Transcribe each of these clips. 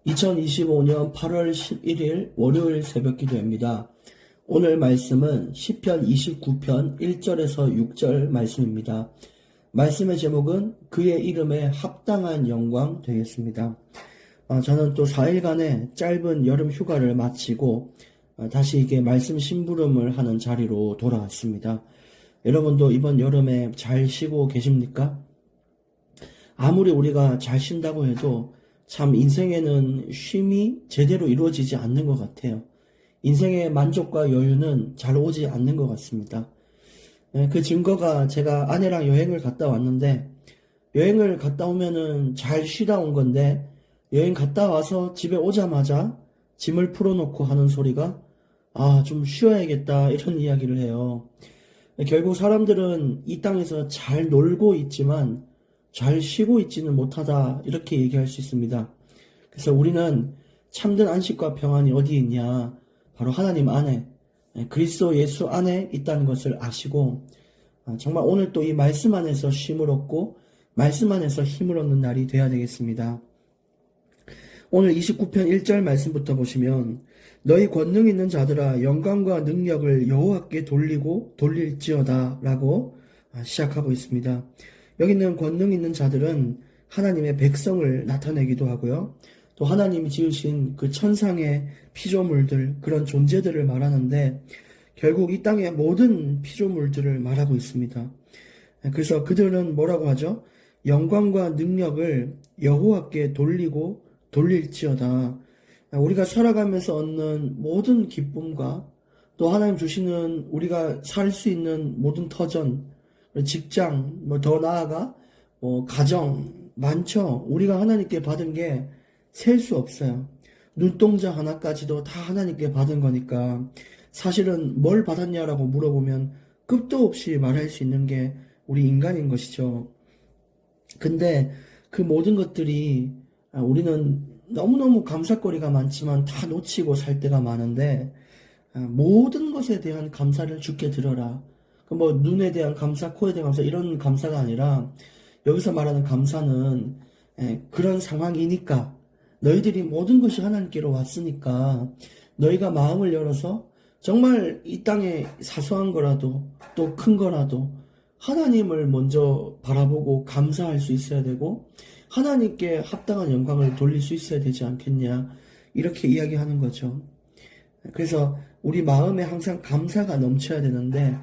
2025년 8월 11일 월요일 새벽 기도입니다. 오늘 말씀은 시편 29편 1절에서 6절 말씀입니다. 말씀의 제목은 그의 이름에 합당한 영광 되겠습니다. 저는 또 4일간의 짧은 여름 휴가를 마치고 다시 이게 말씀 심부름을 하는 자리로 돌아왔습니다. 여러분도 이번 여름에 잘 쉬고 계십니까? 아무리 우리가 잘 쉰다고 해도 참 인생에는 쉼이 제대로 이루어지지 않는 것 같아요. 인생의 만족과 여유는 잘 오지 않는 것 같습니다. 그 증거가 제가 아내랑 여행을 갔다 왔는데, 여행을 갔다 오면은 잘 쉬다 온 건데, 여행 갔다 와서 집에 오자마자 짐을 풀어놓고 하는 소리가 좀 쉬어야겠다 이런 이야기를 해요. 결국 사람들은 이 땅에서 잘 놀고 있지만 잘 쉬고 있지는 못하다 이렇게 얘기할 수 있습니다. 그래서 우리는 참된 안식과 평안이 어디에 있냐? 바로 하나님 안에, 그리스도 예수 안에 있다는 것을 아시고 정말 오늘 또 이 말씀 안에서 쉼을 얻고 말씀 안에서 힘을 얻는 날이 되어야 되겠습니다. 오늘 29편 1절 말씀부터 보시면 너희 권능 있는 자들아 영광과 능력을 여호와께 돌리고 돌릴지어다 라고 시작하고 있습니다. 여기 있는 권능 있는 자들은 하나님의 백성을 나타내기도 하고요. 또 하나님이 지으신 그 천상의 피조물들, 그런 존재들을 말하는데 결국 이 땅의 모든 피조물들을 말하고 있습니다. 그래서 그들은 뭐라고 하죠? 영광과 능력을 여호와께 돌리고 돌릴지어다. 우리가 살아가면서 얻는 모든 기쁨과 또 하나님 주시는 우리가 살 수 있는 모든 터전, 직장, 더 나아가 가정 많죠. 우리가 하나님께 받은 게 셀 수 없어요. 눈동자 하나까지도 다 하나님께 받은 거니까 사실은 뭘 받았냐라고 물어보면 끝도 없이 말할 수 있는 게 우리 인간인 것이죠. 근데 그 모든 것들이 우리는 너무너무 감사거리가 많지만 다 놓치고 살 때가 많은데 모든 것에 대한 감사를 주께 드려라. 눈에 대한 감사, 코에 대한 감사 이런 감사가 아니라 여기서 말하는 감사는 그런 상황이니까 너희들이 모든 것이 하나님께로 왔으니까 너희가 마음을 열어서 정말 이 땅에 사소한 거라도 또 큰 거라도 하나님을 먼저 바라보고 감사할 수 있어야 되고 하나님께 합당한 영광을 돌릴 수 있어야 되지 않겠냐 이렇게 이야기하는 거죠. 그래서 우리 마음에 항상 감사가 넘쳐야 되는데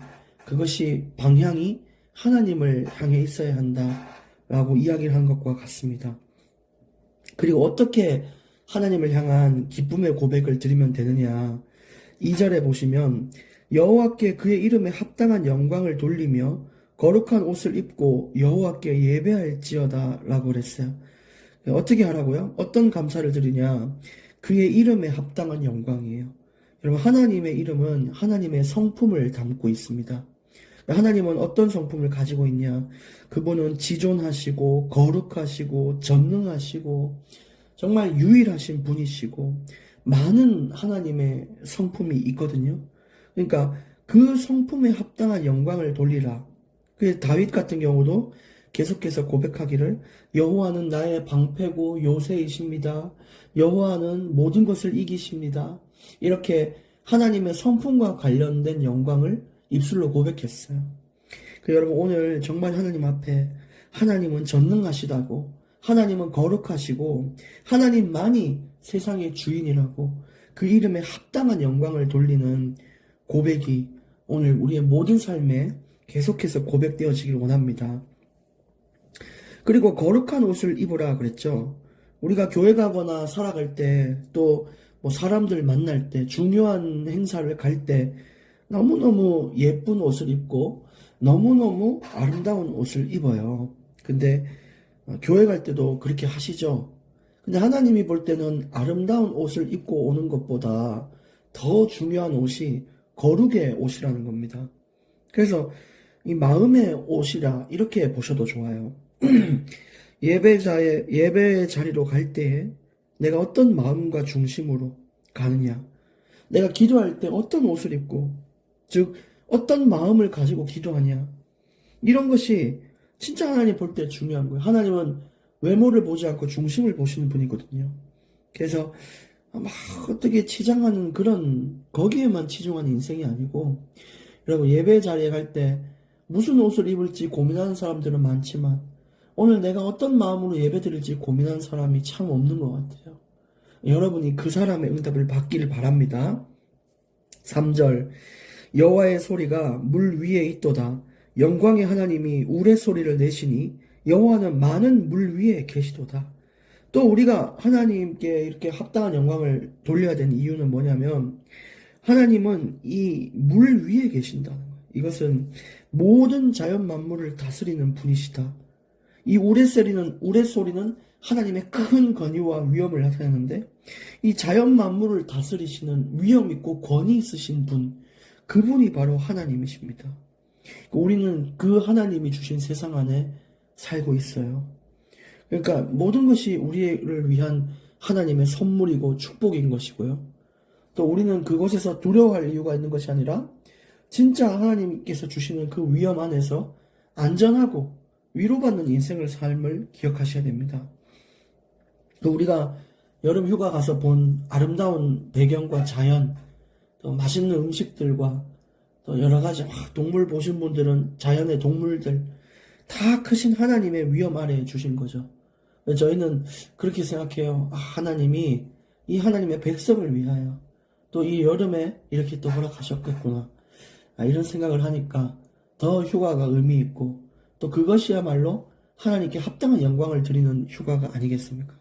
그것이 방향이 하나님을 향해 있어야 한다라고 이야기를 한 것과 같습니다. 그리고 어떻게 하나님을 향한 기쁨의 고백을 드리면 되느냐? 2절에 보시면 여호와께 그의 이름에 합당한 영광을 돌리며 거룩한 옷을 입고 여호와께 예배할지어다 라고 그랬어요. 어떻게 하라고요? 어떤 감사를 드리냐? 그의 이름에 합당한 영광이에요. 여러분, 하나님의 이름은 하나님의 성품을 담고 있습니다. 하나님은 어떤 성품을 가지고 있냐? 그분은 지존하시고 거룩하시고 전능하시고 정말 유일하신 분이시고 많은 하나님의 성품이 있거든요. 그러니까 그 성품에 합당한 영광을 돌리라. 그래서 다윗 같은 경우도 계속해서 고백하기를 여호와는 나의 방패고 요새이십니다. 여호와는 모든 것을 이기십니다. 이렇게 하나님의 성품과 관련된 영광을 입술로 고백했어요. 여러분 오늘 정말 하나님 앞에 하나님은 전능하시다고 하나님은 거룩하시고 하나님만이 세상의 주인이라고 그 이름에 합당한 영광을 돌리는 고백이 오늘 우리의 모든 삶에 계속해서 고백되어지길 원합니다. 그리고 거룩한 옷을 입으라 그랬죠. 우리가 교회 가거나 살아갈 때 또 사람들 만날 때 중요한 행사를 갈 때 너무너무 예쁜 옷을 입고 너무너무 아름다운 옷을 입어요. 근데 교회 갈 때도 그렇게 하시죠. 근데 하나님이 볼 때는 아름다운 옷을 입고 오는 것보다 더 중요한 옷이 거룩의 옷이라는 겁니다. 그래서 이 마음의 옷이라 이렇게 보셔도 좋아요. 예배 자리로 갈 때 내가 어떤 마음과 중심으로 가느냐, 내가 기도할 때 어떤 옷을 입고 즉 어떤 마음을 가지고 기도하냐, 이런 것이 진짜 하나님 볼 때 중요한 거예요. 하나님은 외모를 보지 않고 중심을 보시는 분이거든요. 그래서 막 어떻게 치장하는 그런 거기에만 치중하는 인생이 아니고, 여러분 예배 자리에 갈 때 무슨 옷을 입을지 고민하는 사람들은 많지만 오늘 내가 어떤 마음으로 예배 드릴지 고민하는 사람이 참 없는 것 같아요. 여러분이 그 사람의 응답을 받기를 바랍니다. 3절 여호와의 소리가 물 위에 있도다. 영광의 하나님이 우레소리를 내시니 여호와는 많은 물 위에 계시도다. 또 우리가 하나님께 이렇게 합당한 영광을 돌려야 되는 이유는 뭐냐면 하나님은 이 물 위에 계신다는 거예요. 이것은 모든 자연 만물을 다스리는 분이시다. 이 우레소리는 하나님의 큰 권위와 위엄을 나타내는데 이 자연 만물을 다스리시는 위엄 있고 권위 있으신 분, 그분이 바로 하나님이십니다. 우리는 그 하나님이 주신 세상 안에 살고 있어요. 그러니까 모든 것이 우리를 위한 하나님의 선물이고 축복인 것이고요. 또 우리는 그곳에서 두려워할 이유가 있는 것이 아니라 진짜 하나님께서 주시는 그 위험 안에서 안전하고 위로받는 인생을 삶을 기억하셔야 됩니다. 또 우리가 여름 휴가 가서 본 아름다운 배경과 자연, 또 맛있는 음식들과 또 여러 가지 동물 보신 분들은 자연의 동물들 다 크신 하나님의 위엄 아래에 주신 거죠. 저희는 그렇게 생각해요. 하나님이 이 하나님의 백성을 위하여 또 이 여름에 이렇게 또 허락하셨겠구나. 이런 생각을 하니까 더 휴가가 의미 있고 또 그것이야말로 하나님께 합당한 영광을 드리는 휴가가 아니겠습니까?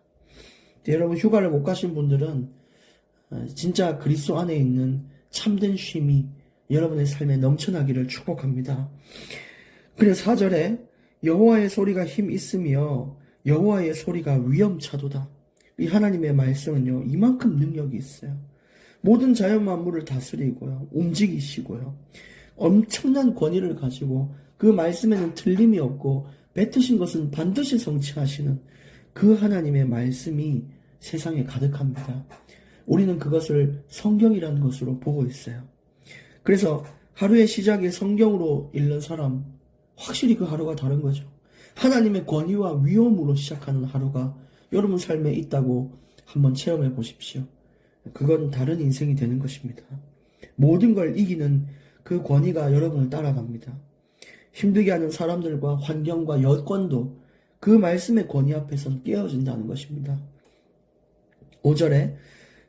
여러분 휴가를 못 가신 분들은 진짜 그리스도 안에 있는 참된 쉼이 여러분의 삶에 넘쳐나기를 축복합니다. 그래서 4절에 여호와의 소리가 힘 있으며 여호와의 소리가 위엄차도다. 이 하나님의 말씀은요 이만큼 능력이 있어요. 모든 자연 만물을 다스리고요 움직이시고요 엄청난 권위를 가지고 그 말씀에는 틀림이 없고 뱉으신 것은 반드시 성취하시는 그 하나님의 말씀이 세상에 가득합니다. 우리는 그것을 성경이라는 것으로 보고 있어요. 그래서 하루의 시작이 성경으로 읽는 사람 확실히 그 하루가 다른 거죠. 하나님의 권위와 위엄으로 시작하는 하루가 여러분 삶에 있다고 한번 체험해 보십시오. 그건 다른 인생이 되는 것입니다. 모든 걸 이기는 그 권위가 여러분을 따라갑니다. 힘들게 하는 사람들과 환경과 여건도 그 말씀의 권위 앞에선 깨어진다는 것입니다. 5절에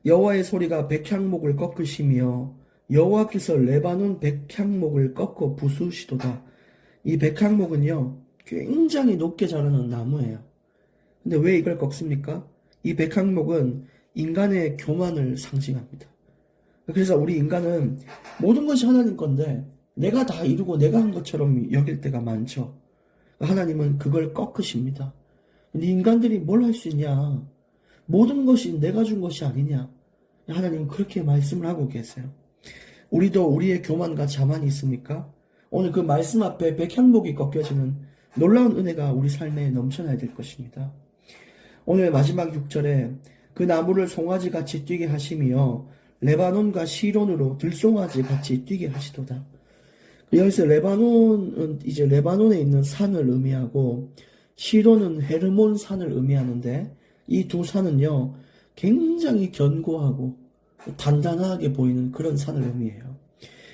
여호와의 소리가 백향목을 꺾으시며 여호와께서 레바논 백향목을 꺾어 부수시도다. 이 백향목은요 굉장히 높게 자라는 나무예요. 근데 왜 이걸 꺾습니까? 이 백향목은 인간의 교만을 상징합니다. 그래서 우리 인간은 모든 것이 하나님 건데 내가 다 이루고 내가 한 것처럼 여길 때가 많죠. 하나님은 그걸 꺾으십니다. 근데 인간들이 뭘 할 수 있냐? 모든 것이 내가 준 것이 아니냐? 하나님은 그렇게 말씀을 하고 계세요. 우리도 우리의 교만과 자만이 있습니까? 오늘 그 말씀 앞에 백향목이 꺾여지는 놀라운 은혜가 우리 삶에 넘쳐나야 될 것입니다. 오늘 마지막 6절에 그 나무를 송아지같이 뛰게 하시며 레바논과 시론으로 들송아지같이 뛰게 하시도다. 여기서 레바논은 이제 레바논에 있는 산을 의미하고 시론은 헤르몬 산을 의미하는데 이 두 산은요 굉장히 견고하고 단단하게 보이는 그런 산을 의미해요.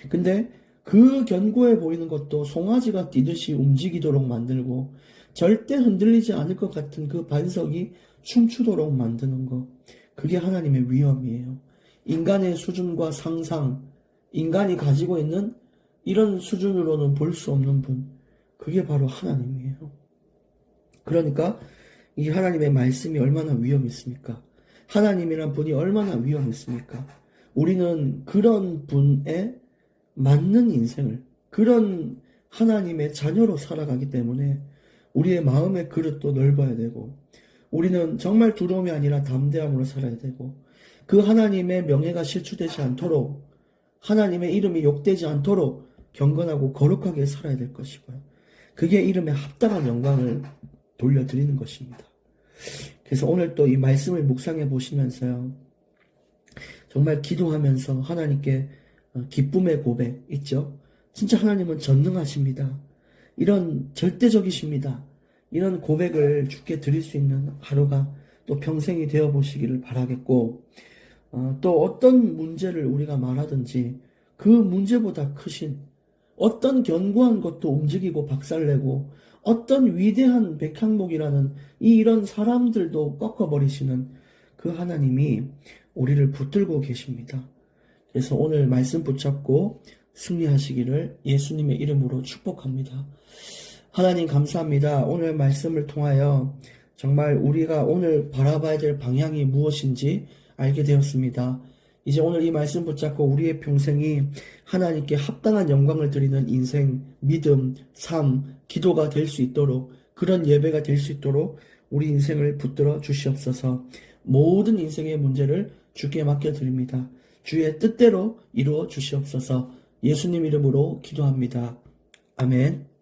근데 그 견고해 보이는 것도 송아지가 뛰듯이 움직이도록 만들고 절대 흔들리지 않을 것 같은 그 반석이 춤추도록 만드는 것, 그게 하나님의 위엄이에요. 인간의 수준과 상상, 인간이 가지고 있는 이런 수준으로는 볼 수 없는 분, 그게 바로 하나님이에요. 그러니까 이 하나님의 말씀이 얼마나 위엄이 있습니까? 하나님이란 분이 얼마나 위엄이 있습니까? 우리는 그런 분에 맞는 인생을, 그런 하나님의 자녀로 살아가기 때문에 우리의 마음의 그릇도 넓어야 되고 우리는 정말 두려움이 아니라 담대함으로 살아야 되고 그 하나님의 명예가 실추되지 않도록 하나님의 이름이 욕되지 않도록 경건하고 거룩하게 살아야 될 것이고요. 그게 이름에 합당한 영광을 돌려드리는 것입니다. 그래서 오늘 또 이 말씀을 묵상해 보시면서요. 정말 기도하면서 하나님께 기쁨의 고백 있죠. 진짜 하나님은 전능하십니다. 이런 절대적이십니다. 이런 고백을 주께 드릴 수 있는 하루가 또 평생이 되어 보시기를 바라겠고, 또 어떤 문제를 우리가 말하든지 그 문제보다 크신 어떤 견고한 것도 움직이고 박살내고 어떤 위대한 백향목이라는 이런 사람들도 꺾어버리시는 그 하나님이 우리를 붙들고 계십니다. 그래서 오늘 말씀 붙잡고 승리하시기를 예수님의 이름으로 축복합니다. 하나님 감사합니다. 오늘 말씀을 통하여 정말 우리가 오늘 바라봐야 될 방향이 무엇인지 알게 되었습니다. 이제 오늘 이 말씀 붙잡고 우리의 평생이 하나님께 합당한 영광을 드리는 인생, 믿음, 삶, 기도가 될 수 있도록, 그런 예배가 될 수 있도록 우리 인생을 붙들어 주시옵소서. 모든 인생의 문제를 주께 맡겨드립니다. 주의 뜻대로 이루어 주시옵소서. 예수님 이름으로 기도합니다. 아멘.